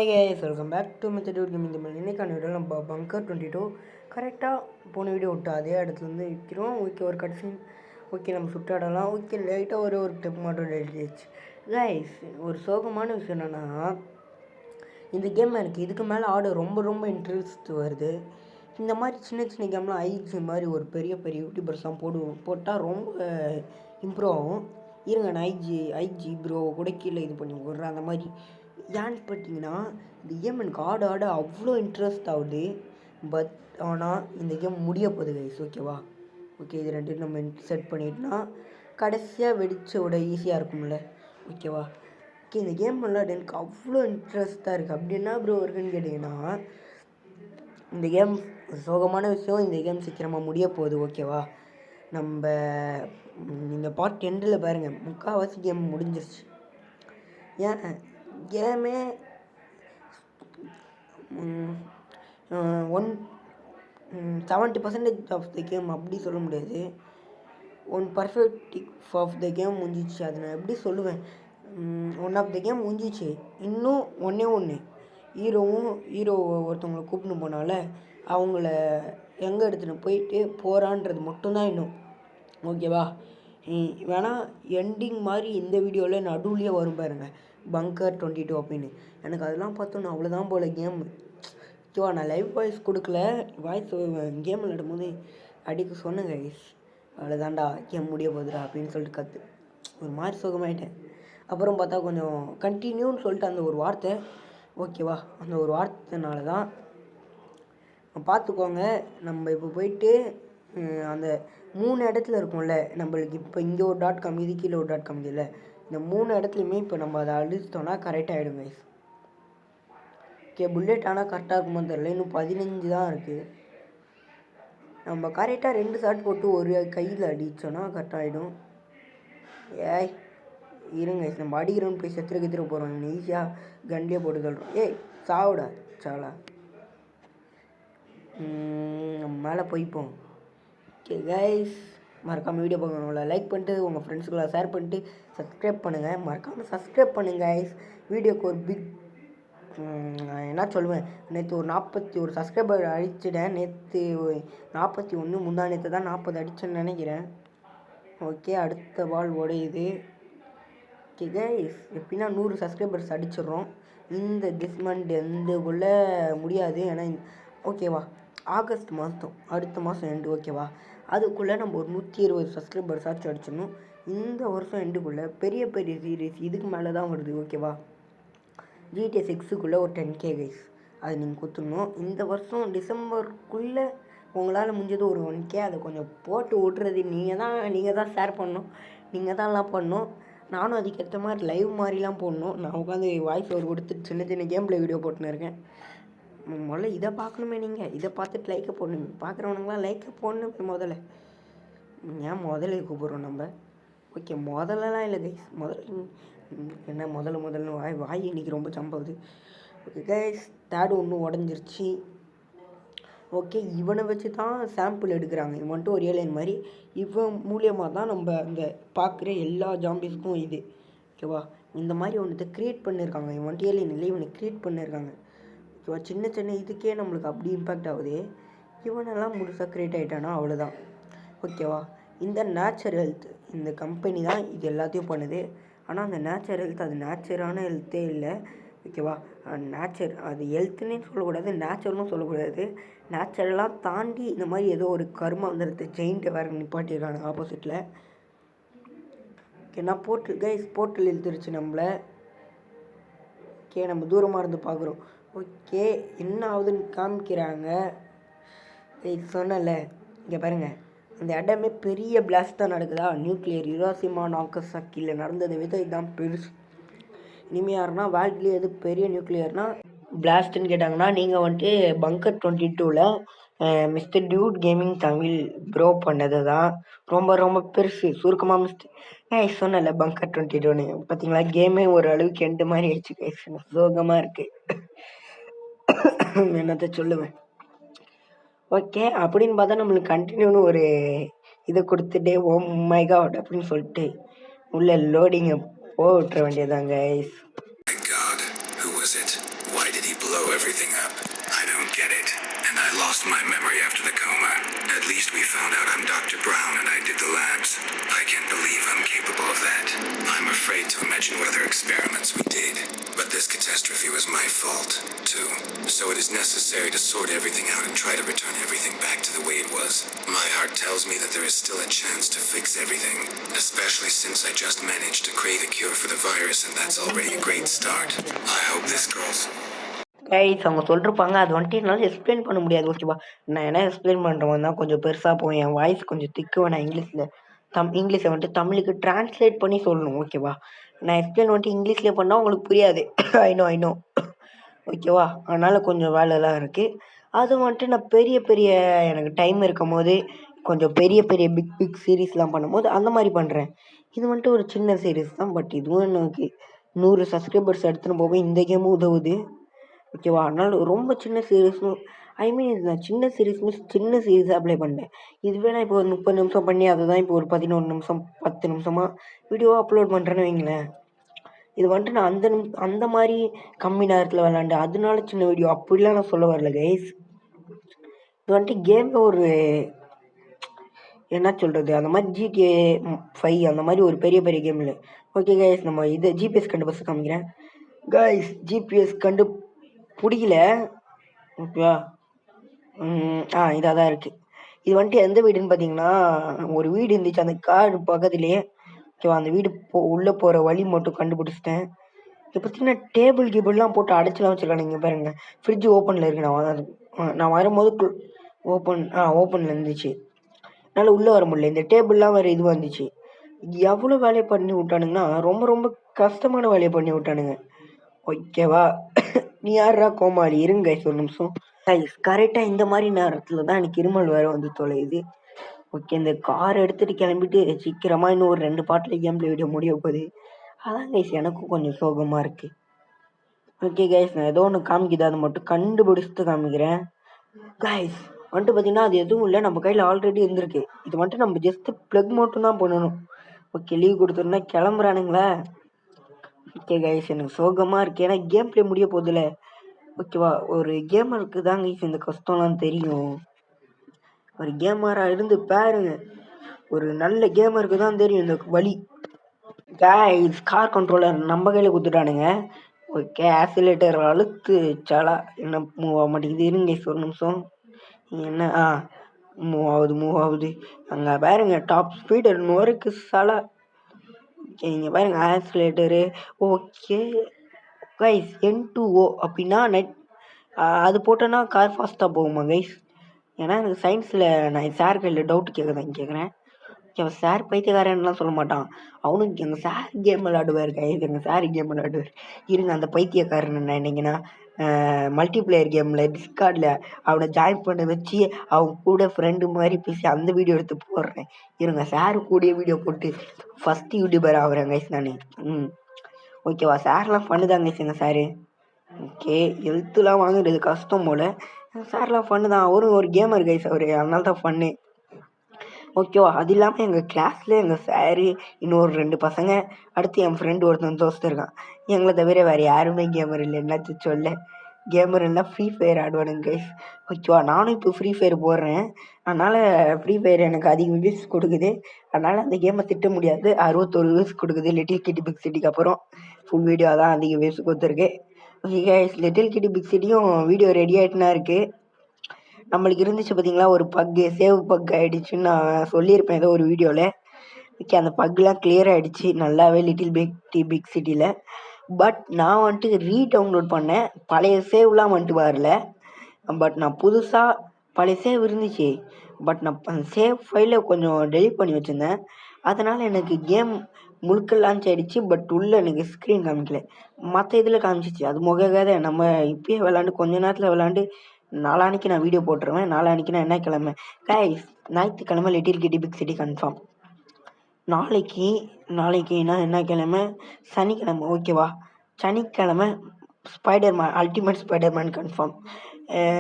Hi guys, welcome back to method gaming Tamil. இன்றைக்கான video நம்ம பங்கர் 22 கரெக்டாக போன வீடியோ விட்டு அதே இடத்துலேருந்து விற்கிறோம். ஓகே, ஒரு கடைசி ஓகே நம்ம சுட்டாடலாம். ஓகே, லைட்டாக ஒரு ஸ்டெப் மட்டும் எழுதிடுச்சு. கைஸ், ஒரு சோகமான விஷயம் என்னென்னா, இந்த கேம் எனக்கு இதுக்கு மேலே ஆட ரொம்ப இன்ட்ரெஸ்ட் வருது. இந்த மாதிரி சின்ன சின்ன கேம்லாம் ஐஜி மாதிரி ஒரு பெரிய யூடியூபர்ஸ்லாம் போட்டால் ரொம்ப இம்ப்ரூவ் ஆகும். இருங்க, நான் ஐஜி ப்ரோ கூட கீழே இது பண்ணி விட்றேன். அந்த மாதிரி ஏன்னு பார்த்தீங்கன்னா, இந்த கேம் எனக்கு ஆட அவ்வளோ இன்ட்ரெஸ்ட் ஆகுது. பட் ஆனால் இந்த கேம் முடிய போகுது கைஸ். ஓகேவா? ஓகே, இது ரெண்டும் நம்ம செட் பண்ணிட்டோம்னா கடைசியாக வெடிச்ச விட ஈஸியாக இருக்கும்ல. ஓகேவா? ஓகே, இந்த கேம் விளையாட எனக்கு அவ்வளோ இன்ட்ரெஸ்ட்டாக இருக்குது. அப்படி என்ன ப்ரோ இருக்குன்னு கேட்டிங்கன்னா, இந்த கேம் சோகமான விஷயம், இந்த கேம் சீக்கிரமாக முடிய போகுது. ஓகேவா? நம்ம இந்த பார்ட் எண்டில் பாருங்கள், முக்கால்வாசி கேம் முடிஞ்சிருச்சு. ஏன் கேமே 70% ஆஃப் த கேம் அப்படி சொல்ல முடியாது. 1% ஆஃப் த கேம் முடிஞ்சிச்சு. அதை நான் எப்படி சொல்லுவேன், 1 ஆஃப் த கேம் முடிஞ்சிச்சு. இன்னும் ஒன்று ஹீரோ ஒருத்தவங்களை கூப்பிட்டு போனால அவங்கள எங்கே எடுத்துகிட்டு போயிட்டு போகிறான்றது மட்டும்தான் இன்னும். ஓகேவா? வேணால் எண்டிங் மாதிரி இந்த வீடியோவில் நடுவுலேயே வரும் பாருங்க, பங்கர் 22 அப்படின்னு. எனக்கு அதெல்லாம் பார்த்தோன்னா அவ்வளோதான் போல் கேம். ஓகேவா? நான் லைவ் வாய்ஸ் கொடுக்கல, வாய்ஸ் கேம் விளையாடும் போது அடிக்க சொன்னேன் கைஸ். அவ்வளோதான்டா கேம் முடிய போகுதுடா அப்படின்னு சொல்லிட்டு ஒரு மாதிரி சுகமாயிட்டேன். அப்புறம் பார்த்தா கொஞ்சம் கண்டினியூன்னு சொல்லிட்டு அந்த ஒரு வார்த்தை, ஓகேவா, அந்த ஒரு வார்த்தைனால தான் பார்த்துக்கோங்க. நம்ம இப்போ போயிட்டு அந்த 3 இடத்துல இருக்கும்ல நம்மளுக்கு, இப்போ இங்கே ஒரு .com இது கீழே ஒரு .com இல்லை, இந்த 3 இடத்துலையுமே இப்போ நம்ம அதை அழிச்சிட்டோன்னா கரெக்டாக ஆகிடும் கைஸ். ஓகே, புல்லெட் ஆனால் கரெக்டாக இருக்குமோ தெரியல, இன்னும் 15 தான் இருக்குது. நம்ம கரெக்டாக 2 ஷாட் போட்டு ஒரு கையில் அடித்தோன்னா கரெக்டாக ஆகிடும். ஏய் இருங்க, நம்ம அடிக்கிறோன்னு போய் செத்துற போகிறோம். ஈஸியாக கண்டியாக போட்டு சொல்கிறோம். ஏய் சாவுடா சாவலா, நம்ம மேலே போய்ப்போம். ஓகே கைஸ், மறக்காமல் வீடியோ பார்க்கணும்ல லைக் பண்ணிட்டு உங்கள் ஃப்ரெண்ட்ஸுக்கெல்லாம் ஷேர் பண்ணிட்டு சப்ஸ்கிரைப் பண்ணுங்கள். மறக்காமல் சப்ஸ்கிரைப் பண்ணுங்கள் கைஸ். வீடியோக்கு ஒரு பிக் என்ன சொல்லுவேன், நேற்று ஒரு 41 சப்ஸ்கிரைபர் அடிச்சிட்டேன். நேற்று 41, முந்தா நேற்று தான் 40 அடிச்சேன்னு நினைக்கிறேன். ஓகே, அடுத்த பால் உடையுது. ஓகே கைஸ், எப்படின்னா 100 சப்ஸ்கிரைபர்ஸ் அடிச்சிடுறோம் இந்த மந்த் எண்டுக்குள்ளே முடியாது. ஏன்னா ஓகேவா, ஆகஸ்ட் மாதம் அடுத்த மாதம் எண்டு. ஓகேவா? அதுக்குள்ளே நம்ம ஒரு 120 சப்ஸ்கிரைபர்ஸ் ஆச்சு அடிச்சிடணும். இந்த வருஷம் எண்டுக்குள்ளே பெரிய சீரீஸ் இதுக்கு மேலே தான் வருது. ஓகேவா? GTA 6க்குள்ளே ஒரு 10K கைஸ், அது நீங்கள் கொடுத்துடணும். இந்த வருஷம் டிசம்பருக்குள்ளே உங்களால் முடிஞ்சது ஒரு 1K, அதை கொஞ்சம் போட்டு விட்றது நீங்கள் தான் ஷேர் பண்ணணும், நீங்கள் தான் எல்லாம் பண்ணணும். நானும் அதுக்கேற்ற மாதிரி லைவ் மாதிரிலாம் போடணும். நான் உட்காந்து வாய்ஸ் ஓவர் கொடுத்துட்டு சின்ன கேம் பிளே வீடியோ போட்டுன்னு இருக்கேன். முதல்ல இதை பார்க்கணுமே, நீங்கள் இதை பார்த்துட்டு லைக்கை போடணுமே, பார்க்குறவனுங்களாம் லைக்கை போடணுமே முதல்ல. ஏன் முதல்ல கூப்பிட்றோம் நம்ம? ஓகே, முதல்லலாம் இல்லை கைஸ், என்ன முதல்ல வாய் இன்றைக்கி ரொம்ப சம்பாகுது. ஓகே கைஸ், தேர்டு ஒன்று உடஞ்சிருச்சு. ஓகே, இவனை வச்சு தான் சாம்பிள் எடுக்கிறாங்க. இவன் வந்துட்டு ஒரு ஏலியன் மாதிரி, இவன் மூலியமாக தான் நம்ம அந்த பார்க்குற எல்லா ஜாம்பிஸ்க்கும் இது. ஓகேவா? இந்த மாதிரி ஒன்றத்தை க்ரியேட் பண்ணியிருக்காங்க. இவன் வந்துட்டு ஏலியன் இல்லை, இவனை க்ரியேட் பண்ணியிருக்காங்க. ஓகேவா? சின்ன இதுக்கே நம்மளுக்கு அப்படி இம்பேக்ட் ஆகுது. இவனெல்லாம் முழுசாக க்ரியேட் ஆகிட்டானா அவ்வளோதான். ஓகேவா? இந்த நேச்சர் ஹெல்த், இந்த கம்பெனி தான் இது எல்லாத்தையும் பண்ணுது. ஆனால் அந்த நேச்சர் ஹெல்த் அது நேச்சரான ஹெல்த்தே இல்லை. ஓகேவா? அது ஹெல்த்துன்னே சொல்லக்கூடாது, நேச்சர்னும் சொல்லக்கூடாது. நேச்சுரலாக தாண்டி இந்த மாதிரி ஏதோ ஒரு கர்மாந்திரத்தை ஜெயின்ட்டை வேறு நிப்பாட்டியிருக்காங்க ஆப்போசிட்டில். ஓகே, நான் போர்ட்டல் இழுத்துருச்சு நம்மளை. ஓகே, நம்ம தூரமாக இருந்து பார்க்குறோம். ஓகே, என்ன ஆகுதுன்னு காமிக்கிறாங்க. சொன்னல, இங்கே பாருங்கள், அந்த இடமே பெரிய பிளாஸ்ட் தான் நடக்குதா. நியூக்ளியர் ஹிரோஷிமா நாகசாக்கியில் நடந்ததை விட இதுதான் பெருசு. இனிமேல் யாருன்னா வேர்ல்ட்லேயே எது பெரிய நியூக்ளியர்னால் பிளாஸ்ட்டுன்னு கேட்டாங்கன்னா நீங்கள் வந்துட்டு பங்கர் 22ல் mister dude gaming Tamil bro பண்ணது தான் ரொம்ப பெருசு. சுருக்கமாக சொன்னல பங்கர் 22ன்னு பார்த்தீங்களா, கேமே ஒரு அளவுக்கு எண்டு மாதிரி ஆயிடுச்சு கைஸ். சோகமாக இருக்குது, என்னத்தை சொல்லுவேன். ஓகே, அப்படின்னு பார்த்தா நம்மளுக்கு கண்டினியூன்னு ஒரு இதை கொடுத்துட்டே ஓ மை காட் அப்படின்னு சொல்லிட்டு உள்ள லோடிங்கை போக விட்டுற வேண்டியதாங்க guys. God, who was it? Why did he blow everything up? I don't get it. And I lost my memory after the coma. At least we found out I'm Dr. Brown and I did the labs. I can't believe I'm capable of that. I'm afraid to imagine what other experiments we did. But this catastrophe was my fault, too. So it is necessary to sort everything out and try to return everything back to the way it was. My heart tells me that there is still a chance to fix everything, especially since I just managed to create a cure for the virus, and that's already a great start. I hope this girl's... guys அவங்க சொல்லிருப்பாங்க, அது வந்துட்டு என்னால் explain பண்ண முடியாது, ஓகேவா? நான் என்ன எக்ஸ்பிளைன் பண்ணுறவன் தான் கொஞ்சம் பெருசாக போவேன், என் வாய்ஸ் கொஞ்சம் திக்குவேன், நான் இங்கிலீஷை வந்துட்டு தமிழுக்கு டிரான்ஸ்லேட் பண்ணி சொல்லணும், ஓகேவா? நான் எக்ஸ்பிளைன் வந்துட்டு இங்கிலீஷ்லேயே பண்ணால் உங்களுக்கு புரியாது. ஐநோ ஓகேவா? அதனால் கொஞ்சம் வேலைலாம் இருக்குது. அது வந்துட்டு நான் பெரிய பெரிய எனக்கு டைம் இருக்கும் போது கொஞ்சம் பெரிய பெரிய பிக் சீரீஸ்லாம் பண்ணும்போது அந்த மாதிரி பண்ணுறேன். இது வந்துட்டு ஒரு சின்ன சீரீஸ் தான், பட் இதுவும் எனக்கு 100 சப்ஸ்கிரைபர்ஸ் எடுத்துன்னு போக இந்த கேமும் உதவுது, ஓகேவா? அதனால் ரொம்ப சின்ன சீரீஸும் இது நான் சின்ன சீரீஸாக அப்ளை பண்ணேன். இதுவே நான் இப்போ ஒரு 30 நிமிஷம் பண்ணி அதை தான் இப்போ ஒரு 11 நிமிஷம் 10 நிமிஷமாக வீடியோவாக அப்லோட் பண்ணுறேன்னு வைங்களேன். இது வந்துட்டு நான் அந்த மாதிரி கம்மி நேரத்தில் விளாண்டு அதனால சின்ன வீடியோ அப்படிலாம் நான் சொல்ல வரல கைஸ். இது வந்துட்டு கேமில் ஒரு என்ன சொல்கிறது, அந்த மாதிரி GTA 5 அந்த மாதிரி ஒரு பெரிய பெரிய கேம் இல்லை. ஓகே கைஸ், நம்ம இது ஜிபிஎஸ் கண்டு பஸ் காமிக்கிறேன் கைஸ். ஜிபிஎஸ் கண்டு பிடிக்கல, ஓகேவா? இதாக தான் இருக்குது. இது வந்துட்டு எந்த வீடுன்னு பார்த்தீங்கன்னா, ஒரு வீடு இருந்துச்சு அந்த கார் பக்கத்துலேயே, ஓகேவா? அந்த வீடு உள்ளே போகிற வழி மட்டும் கண்டுபிடிச்சிட்டேன். இப்போ பார்த்தீங்கன்னா டேபிள் கீபிள்லாம் போட்டு அடைச்சிலாம் வச்சுருக்காங்க. நீங்கள் பாருங்கள், ஃப்ரிட்ஜ் ஓப்பனில் இருக்குது. நான் வரும்போது ஓப்பனில் இருந்துச்சு, என்னால் உள்ளே வர முடியல. இந்த டேபிள்லாம் வேறு இது வந்துச்சு. எவ்வளோ வேலையை பண்ணி விட்டானுங்கன்னா, ரொம்ப ரொம்ப கஷ்டமான வேலையை பண்ணி விட்டானுங்க, ஓகேவா? நீ யாரா கோமாளி, இருங்க ஒரு நிமிஷம். கரெக்டாக இந்த மாதிரி நேரத்தில் தான் எனக்கு இருமல் வேறு வந்து தொலையுது. ஓகே, இந்த கார் எடுத்துகிட்டு கிளம்பிட்டு சீக்கிரமாக இன்னும் ஒரு 2 பாட்டில் கேம் வீடியோ முடிய போகுது. அதான் கைஸ் எனக்கும் கொஞ்சம் சோகமாக இருக்குது. ஓகே கைஸ், நான் ஏதோ ஒன்று காமிக்குது, அதை மட்டும் கண்டுபிடிச்சிட்டு காமிக்கிறேன் கைஸ். வந்துட்டு பார்த்தீங்கன்னா அது எதுவும் இல்லை, நம்ம கையில் ஆல்ரெடி இருந்திருக்கு. இது வந்துட்டு நம்ம ஜஸ்ட்டு ப்ளக் மட்டும் தான் பண்ணணும். ஓகே, லீவ் கொடுத்துருந்தா கிளம்புறானுங்களா? ஓகே கைஸ், எனக்கு சோகமாக இருக்குது, ஏன்னா கேம் பிளே முடிய போதில்ல, ஓகேவா? ஒரு கேமருக்கு தான் கைஸ் இந்த கஷ்டம்லாம் தெரியும். ஒரு கேமராக இருந்து பாருங்க, ஒரு நல்ல கேமருக்கு தான் தெரியும் இந்த வழி கைஸ். கார் கண்ட்ரோலர் நம்ம கையில் கொடுத்துட்டானுங்க. ஓகே, ஆக்சிலேட்டர் அழுத்து சாலா என்ன மூவ் ஆக மாட்டேங்குது, இருங்க ஒரு நிமிஷம். என்ன மூவ் ஆகுது அங்கே பாருங்க, டாப் ஸ்பீடு நோருக்கு சாலா. ஓகே, இங்கே பாருங்க ஆக்சிலேட்டரு. ஓகே கைஸ், N2O அப்படின்னா அது போட்டோன்னா கார் ஃபாஸ்ட்டாக போகுமா கைஸ்? ஏன்னா எனக்கு சயின்ஸில் நான் சார் கையில் டவுட் கேட்குறேன். அவன் சார் பைத்தியக்காரன்லாம் சொல்ல மாட்டான், அவனுக்கு எங்கள் சார் கேம் விளையாடுவார் கைஸ், எங்கள் சார் கேம் விளையாடுவார். இருங்க, அந்த பைத்தியக்காரன் என்ன என்னைங்கன்னா மல்டிப்ளேயர் கேமில் டிஸ்கார்டில் அவனை ஜாயின் பண்ண வச்சு அவன் கூட ஃப்ரெண்டு மாதிரி பேசி அந்த வீடியோ எடுத்து போடுறேன். இருங்க, சார் கூடிய வீடியோ போட்டு ஃபஸ்ட்டு யூடியூபர் ஆகிறேன் கைஸ் நான். ஓகேவா? சார்லாம் பண்ணுதாங்க கைஸ் எங்கள் சாரு. ஓகே, எழுத்துலாம் வாங்குறது கஷ்டம் போல், சார்லாம் ஃபன்னு தான். அவரும் ஒரு கேமர் கைஸ் அவர், அதனால தான் ஃபன்னு, ஓகேவா? அது இல்லாமல் எங்கள் கிளாஸில் எங்கள் சாரு, இன்னொரு 2 பசங்க, அடுத்து என் ஃப்ரெண்டு ஒருத்தன் தோஸ்து இருக்கான். எங்களை தவிர வேறு யாருமே கேமர் இல்லை. என்னாச்சும் சொல்ல, கேமர் எல்லாம் ஃப்ரீ ஃபயர் ஆடுவானுங்க கைஸ், ஓகேவா? நானும் இப்போ ஃப்ரீ ஃபயர் போடுறேன், அதனால் ஃப்ரீ ஃபயர் எனக்கு அதிக வியூஸ் கொடுக்குது, அதனால் அந்த கேமை திட்ட முடியாது. 61 வியூஸ் கொடுக்குது லிட்டில் கிட்டி பிக் சிட்டிக்கு அப்புறம். ஃபுல் வீடியோ தான் அதிக வியூஸ் கொடுத்துருக்கு. ஓகே கைஸ், லிட்டில் கிட்டி பிக் சிட்டியும் வீடியோ ரெடி ஆகிட்டுனா இருக்குது. நம்மளுக்கு இருந்துச்சு பார்த்தீங்களா ஒரு சேவ் பக் ஆகிடுச்சுன்னு நான் சொல்லியிருப்பேன் ஏதோ ஒரு வீடியோவில். ஓகே, அந்த பக்லாம் கிளியர் ஆகிடுச்சு நல்லாவே லிட்டில் பிக் சிட்டியில். பட் நான் வந்துட்டு ரீடவுன்லோட் பண்ணேன், பழைய சேவ்லாம் வந்துட்டு வரல. பட் நான் புதுசாக பழைய சேவ் இருந்துச்சு, பட் நான் அந்த சேவ் ஃபைலை கொஞ்சம் டெலிட் பண்ணி வச்சுருந்தேன். அதனால் எனக்கு கேம் முழுக்க லான்ச் ஆகிடுச்சு, பட் உள்ளே எனக்கு ஸ்க்ரீன் காமிக்கல, மற்ற இதில் காமிச்சிச்சு. அது முகக்காத நம்ம இப்போயே விளாண்டு கொஞ்ச நேரத்தில் விளாண்டு நாளான்னைக்கு நான் வீடியோ போட்டுருவேன். நாளான்னைக்கு நான் என்ன கிழமை கைஸ், ஞாயிற்றுக்கிழமை லிட்டில் கிட்டி பிக் சிட்டி கன்ஃபார்ம். நாளைக்குனா என்ன கிழமை? சனிக்கிழமை, ஓகேவா? சனிக்கிழமை ஸ்பைடர்மேன் அல்டிமேட் ஸ்பைடர்மேன் கன்ஃபார்ம்.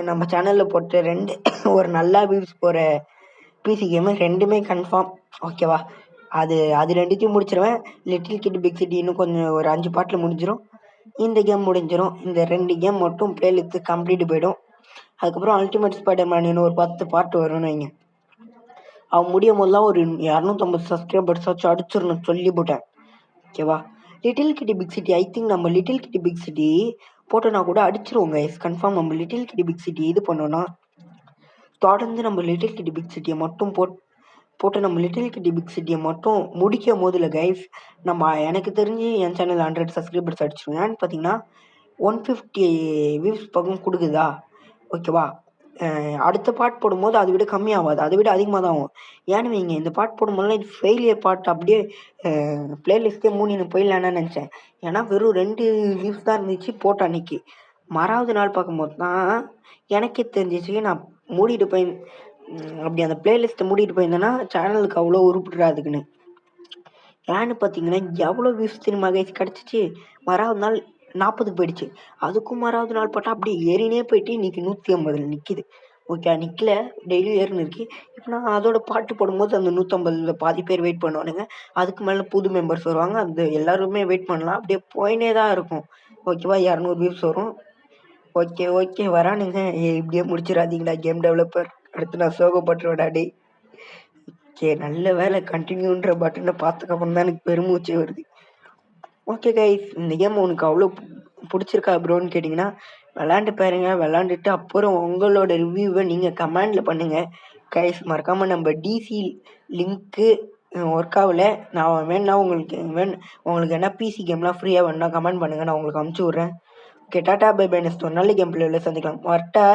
நம்ம சேனலில் போட்ட 2 ஒரு நல்லா வியூஸ் போகிற பிசி கேமு 2மே கன்ஃபார்ம், ஓகேவா? அது 2த்தையும் முடிச்சிடுவேன். லிட்டில் கிட்டி பிக் சிட்டி இன்னும் கொஞ்சம் ஒரு 5 பாட்டில் முடிஞ்சிடும். இந்த கேம் முடிஞ்சிடும். இந்த 2 கேம் மட்டும் பிளேலிஸ்ட் கம்ப்ளீட் போயிடும். அதுக்கப்புறம் அல்டிமேட் ஸ்பைடர்மேன் இன்னும் ஒரு 10 பார்ட் வரும்னு வைங்க. அவன் முடியும் போதெல்லாம் ஒரு 250 சப்ஸ்கிரைபர்ஸாச்சும் அடிச்சிடணும் சொல்லிவிட்டேன். ஓகேவா? லிட்டில் கிட்டி பிக் சிட்டி ஐ திங்க் நம்ம லிட்டில் கிட்டி பிக் சிட்டி போட்டோன்னா கூட அடிச்சிருவோங்க. கன்ஃபார்ம் நம்ம லிட்டில் கிட்டி பிக் சிட்டி இது பண்ணோன்னா தொடர்ந்து நம்ம லிட்டில் கிட்டி பிக் சிட்டியை மட்டும் போட்டு நம்ம லிட்டில் கிட்டி பிக் சிட்டியை மட்டும் முடிக்கும் போதில் கைஸ் நம்ம எனக்கு தெரிஞ்சு என் சேனல் 100 சப்ஸ்கிரைபர்ஸ் அடிச்சிருவோம். ஏன்னு பார்த்தீங்கன்னா 150 வியூஸ் பக்கம் கொடுக்குதா? ஓகேவா? அடுத்த பாட் போடும்போது அதை விட கம்மியாகாது, அதை விட அதிகமாக தான் ஆகும். ஏன்னு வைங்க இந்த பாட் போடும்போதுலாம் இது ஃபெயிலியர் பாட் அப்படியே பிளேலிஸ்ட்டே மூடின்னு போயிடலான்னு நினச்சேன். ஏன்னா வெறும் 2 வியூஸ் தான் இருந்துச்சு போட்ட அன்னைக்கு. மறாவது நாள் பார்க்கும்போது தான் எனக்கே தெரிஞ்சிச்சு நான் மூடிட்டு போய் அப்படி அந்த பிளேலிஸ்ட்டை மூடிட்டு போயிருந்தேன்னா சேனலுக்கு அவ்வளோ உருப்பிடாதுக்குன்னு. ஏன்னு பார்த்தீங்கன்னா எவ்வளோ வியூஸ் தெரியுமா கைஸ் கிடச்சிச்சு? மறாவது நாள் 40 போயிடுச்சு. அதுக்கும் மறாவது நாள் பார்த்தா அப்படியே ஏறினே போயிட்டு இன்றைக்கி 150 நிற்கிது. ஓகே நிற்கல, டெய்லியும் ஏறினு இருக்கு. இப்போ நான் அதோட பாட்டு போடும்போது அந்த 150 பாதி பேர் வெயிட் பண்ணுவானுங்க. அதுக்கு மேலே புது மெம்பர்ஸ் வருவாங்க. அந்த எல்லாருமே வெயிட் பண்ணலாம். அப்படியே போயினே தான் இருக்கும். ஓகேவா? 200 வியூஸ் வரும். ஓகே வரானுங்க. இப்படியே முடிச்சிடாதீங்களா கேம் டெவலப்பர், அடுத்து நான் சோகப்பட்டுருவேடா டே. ஓகே நல்ல வேலை கண்டினியூன்ற பட்டனை பார்த்ததுக்கப்புறம் தான் எனக்கு பெருமூச்சே வருது. ஓகே கைஸ், இந்த கேம் உனக்கு அவ்வளோ பிடிச்சிருக்கா ப்ரோன்னு கேட்டிங்கன்னா விளாண்டு பாருங்க. விளாண்டுட்டு அப்புறம் உங்களோட ரிவ்யூவை நீங்கள் கமெண்டில் பண்ணுங்கள் கைஸ். மறக்காமல் நம்ம டிசி லிங்க்கு ஒர்க் ஆகலை. நான் வேணா உங்களுக்கு என்ன பிசி கேம்லாம் ஃப்ரீயாக வேணுன்னா கமெண்ட் பண்ணுங்கள், நான் உங்களுக்கு அமுச்சு விட்றேன். Okay tata bye bye. Next ஒரு நல்ல கேம் பிளேயில் சந்திக்கலாம். வரட்டா?